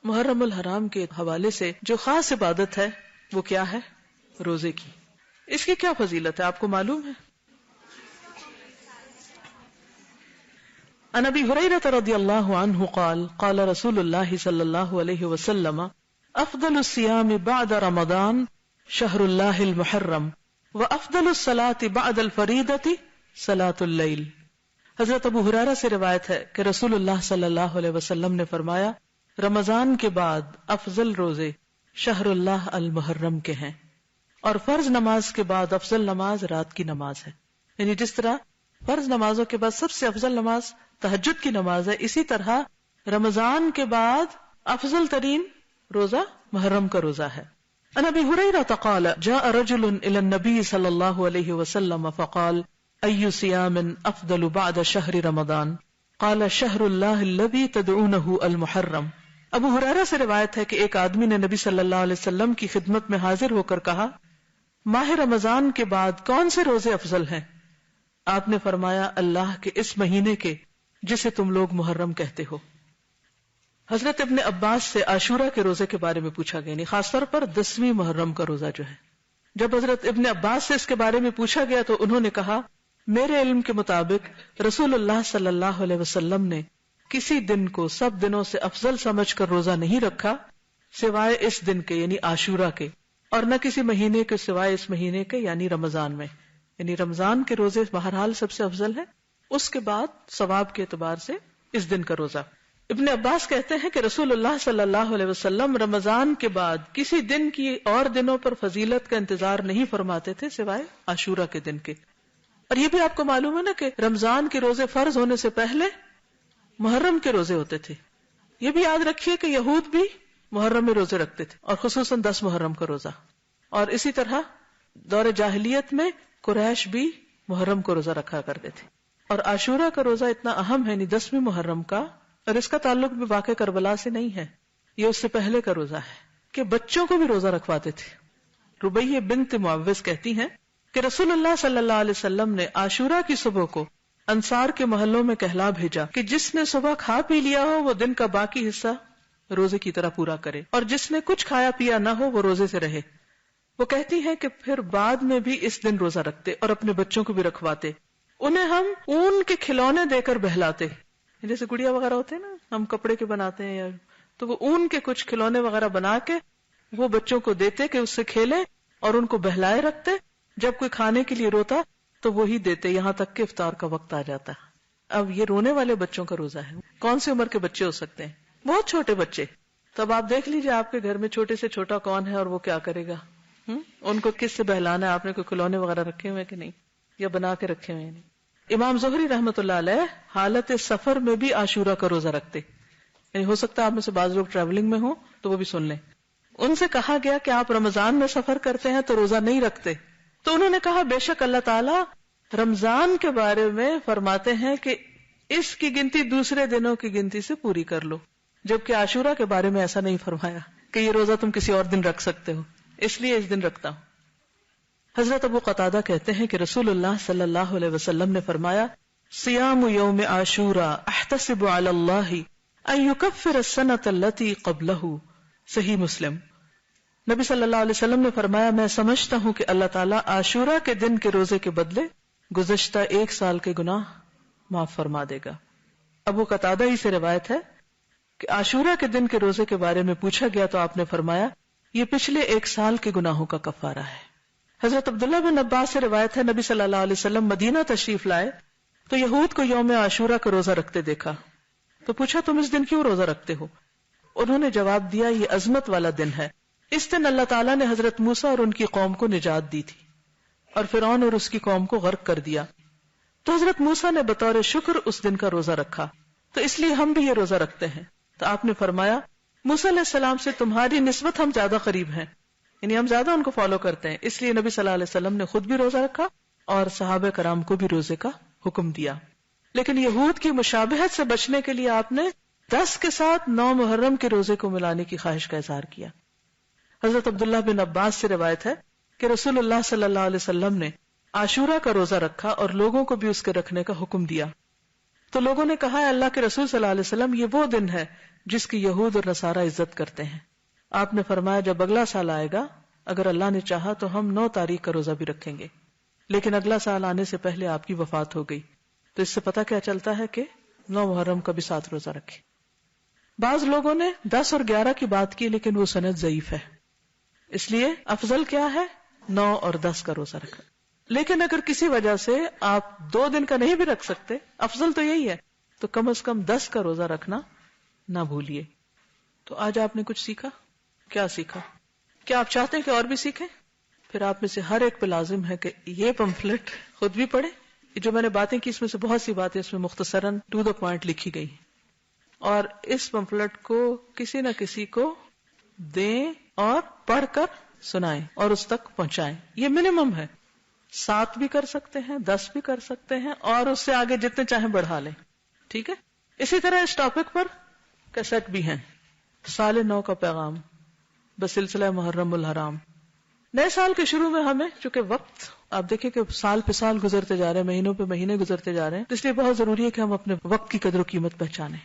محرم الحرام کے حوالے سے جو خاص عبادت ہے وہ کیا ہے؟ روزے کی. اس کی کیا فضیلت ہے آپ کو معلوم ہے؟ عن ابی ہریرہ رضی اللہ عنہ قال قال رسول اللہ صلی اللہ علیہ وسلم افضل الصیام بعد رمضان شہر اللہ المحرم وافضل الصلاة بعد الفریضة صلاة اللیل. حضرت ابو ہریرہ سے روایت ہے کہ رسول اللہ صلی اللہ علیہ وسلم نے فرمایا رمضان کے بعد افضل روزے شہر اللہ المحرم کے ہیں، اور فرض نماز کے بعد افضل نماز رات کی نماز ہے. یعنی جس طرح فرض نمازوں کے بعد سب سے افضل نماز تہجد کی نماز ہے، اسی طرح رمضان کے بعد افضل ترین روزہ محرم کا روزہ ہے. عن ابی ہریرہ قال جاء رجل الى النبي صلی اللہ علیہ وسلم فقال ای صیام افضل بعد شہر رمضان قال شہر اللہ الذی تدعونہ المحرم. ابو ہریرہ سے روایت ہے کہ ایک آدمی نے نبی صلی اللہ علیہ وسلم کی خدمت میں حاضر ہو کر کہا ماہ رمضان کے بعد کون سے روزے افضل ہیں؟ آپ نے فرمایا اللہ کے اس مہینے کے جسے تم لوگ محرم کہتے ہو. حضرت ابن عباس سے عاشورہ کے روزے کے بارے میں پوچھا گیا، یعنی خاص طور پر 10ویں محرم کا روزہ جو ہے. جب حضرت ابن عباس سے اس کے بارے میں پوچھا گیا تو انہوں نے کہا میرے علم کے مطابق رسول اللہ صلی اللہ علیہ وسلم نے کسی دن کو سب دنوں سے افضل سمجھ کر روزہ نہیں رکھا سوائے اس دن کے یعنی عاشورہ کے، اور نہ کسی مہینے کے سوائے اس مہینے کے یعنی رمضان میں. یعنی رمضان کے روزے بہرحال سب سے افضل ہیں، اس کے بعد ثواب کے اعتبار سے اس دن کا روزہ. ابن عباس کہتے ہیں کہ رسول اللہ صلی اللہ علیہ وسلم رمضان کے بعد کسی دن کی اور دنوں پر فضیلت کا انتظار نہیں فرماتے تھے سوائے عاشورہ کے دن کے. اور یہ بھی آپ کو معلوم ہے نا کہ رمضان کے روزے فرض ہونے سے پہلے محرم کے روزے ہوتے تھے. یہ بھی یاد رکھیے کہ یہود بھی محرم میں روزے رکھتے تھے، اور خصوصاً 10 محرم کا روزہ. اور اسی طرح دور جاہلیت میں قریش بھی محرم کو روزہ رکھا کرتے تھے. اور عاشورہ کا روزہ اتنا اہم ہے، یعنی 10ویں محرم کا، اور اس کا تعلق بھی واقع کربلا سے نہیں ہے، یہ اس سے پہلے کا روزہ ہے کہ بچوں کو بھی روزہ رکھواتے تھے. ربیہ بنت معوذ کہتی ہیں کہ رسول اللہ صلی اللہ علیہ وسلم نے عاشورہ کی صبح کو انصار کے محلوں میں کہلا بھیجا کہ جس نے صبح کھا پی لیا ہو وہ دن کا باقی حصہ روزے کی طرح پورا کرے، اور جس نے کچھ کھایا پیا نہ ہو وہ روزے سے رہے. وہ کہتی ہیں کہ پھر بعد میں بھی اس دن روزہ رکھتے اور اپنے بچوں کو بھی رکھواتے. انہیں ہم اون کے کھلونے دے کر بہلاتے، جیسے گڑیا وغیرہ ہوتے ہیں نا، ہم کپڑے کے بناتے ہیں، تو وہ اون کے کچھ کھلونے وغیرہ بنا کے وہ بچوں کو دیتے کہ اس سے کھیلیں، اور ان کو بہلائے رکھتے. جب کوئی کھانے کے لیے روتا تو وہی دیتے یہاں تک کہ افطار کا وقت آ جاتا. اب یہ رونے والے بچوں کا روزہ ہے. کون سی عمر کے بچے ہو سکتے ہیں؟ بہت چھوٹے بچے. تو اب آپ دیکھ لیجیے آپ کے گھر میں چھوٹے سے چھوٹا کون ہے اور وہ کیا کرے گا. ان کو کس سے بہلانا ہے؟ آپ نے کوئی کھلونے وغیرہ رکھے ہوئے کہ نہیں، یا بنا کے رکھے ہوئے نہیں. امام زہری رحمۃ اللہ علیہ حالت سفر میں بھی عاشورہ کا روزہ رکھتے. یعنی ہو سکتا ہے آپ میں سے بعض لوگ ٹریولنگ میں ہوں تو وہ بھی سن لیں. ان سے کہا گیا کہ آپ رمضان میں سفر کرتے ہیں تو روزہ نہیں رکھتے، تو انہوں نے کہا بے شک اللہ تعالیٰ رمضان کے بارے میں فرماتے ہیں کہ اس کی گنتی دوسرے دنوں کی گنتی سے پوری کر لو، جبکہ عاشورہ کے بارے میں ایسا نہیں فرمایا کہ یہ روزہ تم کسی اور دن رکھ سکتے ہو، اس لیے اس دن رکھتا ہوں. حضرت ابو قتادہ کہتے ہیں کہ رسول اللہ صلی اللہ علیہ وسلم نے فرمایا صیام یوم عاشوراء احتسب علی اللہ ان یکفر السنۃ التی قبلہ. صحیح مسلم. نبی صلی اللہ علیہ وسلم نے فرمایا میں سمجھتا ہوں کہ اللہ تعالیٰ عاشورہ کے دن کے روزے کے بدلے گزشتہ 1 سال کے گناہ معاف فرما دے گا. ابو قتادہ ہی سے روایت ہے کہ عاشورہ کے دن کے روزے کے بارے میں پوچھا گیا تو آپ نے فرمایا یہ پچھلے 1 سال کے گناہوں کا کفارہ ہے. حضرت عبداللہ بن عباس سے روایت ہے نبی صلی اللہ علیہ وسلم مدینہ تشریف لائے تو یہود کو یوم عاشورہ کا روزہ رکھتے دیکھا تو پوچھا تم اس دن کیوں روزہ رکھتے ہو؟ انہوں نے جواب دیا یہ عظمت والا دن ہے، اس دن اللہ تعالیٰ نے حضرت موسیٰ اور ان کی قوم کو نجات دی تھی اور فرعون اور اس کی قوم کو غرق کر دیا، تو حضرت موسیٰ نے بطور شکر اس دن کا روزہ رکھا، تو اس لیے ہم بھی یہ روزہ رکھتے ہیں. تو آپ نے فرمایا موسیٰ علیہ السلام سے تمہاری نسبت ہم زیادہ قریب ہیں، یعنی ہم زیادہ ان کو فالو کرتے ہیں، اس لیے نبی صلی اللہ علیہ وسلم نے خود بھی روزہ رکھا اور صحابہ کرام کو بھی روزے کا حکم دیا. لیکن یہود کی مشابہت سے بچنے کے لیے آپ نے 10 کے ساتھ 9 محرم کے روزے کو ملانے کی خواہش کا اظہار کیا. حضرت عبداللہ بن عباس سے روایت ہے کہ رسول اللہ صلی اللہ علیہ وسلم نے عاشورہ کا روزہ رکھا اور لوگوں کو بھی اس کے رکھنے کا حکم دیا. تو لوگوں نے کہا اللہ کے رسول صلی اللہ علیہ وسلم یہ وہ دن ہے جس کی یہود اور نصارہ عزت کرتے ہیں. آپ نے فرمایا جب اگلا سال آئے گا اگر اللہ نے چاہا تو ہم 9 تاریخ کا روزہ بھی رکھیں گے، لیکن اگلا سال آنے سے پہلے آپ کی وفات ہو گئی. تو اس سے پتہ کیا چلتا ہے کہ 9 محرم کا بھی 7 روزہ رکھیں. بعض لوگوں نے 10 اور 11 کی بات کی لیکن وہ سند ضعیف ہے، اس لیے افضل کیا ہے 9 اور 10 کا روزہ رکھنا. لیکن اگر کسی وجہ سے آپ 2 دن کا نہیں بھی رکھ سکتے، افضل تو یہی ہے، تو کم از کم 10 کا روزہ رکھنا نہ بھولیے. تو آج آپ نے کچھ سیکھا. کیا سیکھا؟ کیا آپ چاہتے ہیں کہ اور بھی سیکھیں؟ پھر آپ میں سے ہر ایک پہ لازم ہے کہ یہ پمفلٹ خود بھی پڑھیں. جو میں نے باتیں کی اس میں سے بہت سی باتیں اس میں مختصراً ٹو دا پوائنٹ لکھی گئی، اور اس پمفلٹ کو کسی نہ کسی کو دیں اور پڑھ کر سنائیں اور اس تک پہنچائیں. یہ منیمم ہے. 7 بھی کر سکتے ہیں، 10 بھی کر سکتے ہیں، اور اس سے آگے جتنے چاہیں بڑھا لیں. ٹھیک ہے. اسی طرح اس ٹاپک پر کیسٹ بھی ہیں. سال نو کا پیغام بسلسلہ محرم الحرام. نئے سال کے شروع میں ہمیں چونکہ وقت آپ دیکھیں کہ سال پہ سال گزرتے جا رہے ہیں، مہینوں پہ مہینے گزرتے جا رہے ہیں، اس لیے بہت ضروری ہے کہ ہم اپنے وقت کی قدر و قیمت پہچانیں.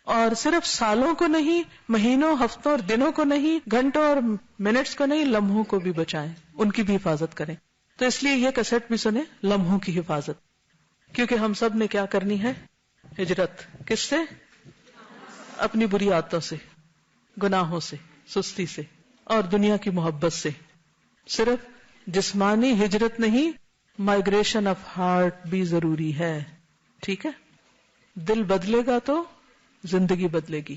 اور صرف سالوں کو نہیں، مہینوں، ہفتوں اور دنوں کو نہیں، گھنٹوں اور منٹس کو نہیں، لمحوں کو بھی بچائیں، ان کی بھی حفاظت کریں. تو اس لیے یہ کیسٹ بھی سنیں، لمحوں کی حفاظت. کیونکہ ہم سب نے کیا کرنی ہے؟ ہجرت. کس سے؟ اپنی بری عادتوں سے، گناہوں سے، سستی سے اور دنیا کی محبت سے. صرف جسمانی ہجرت نہیں، مائگریشن آف ہارٹ بھی ضروری ہے. ٹھیک ہے. دل بدلے گا تو زندگی بدلے گی.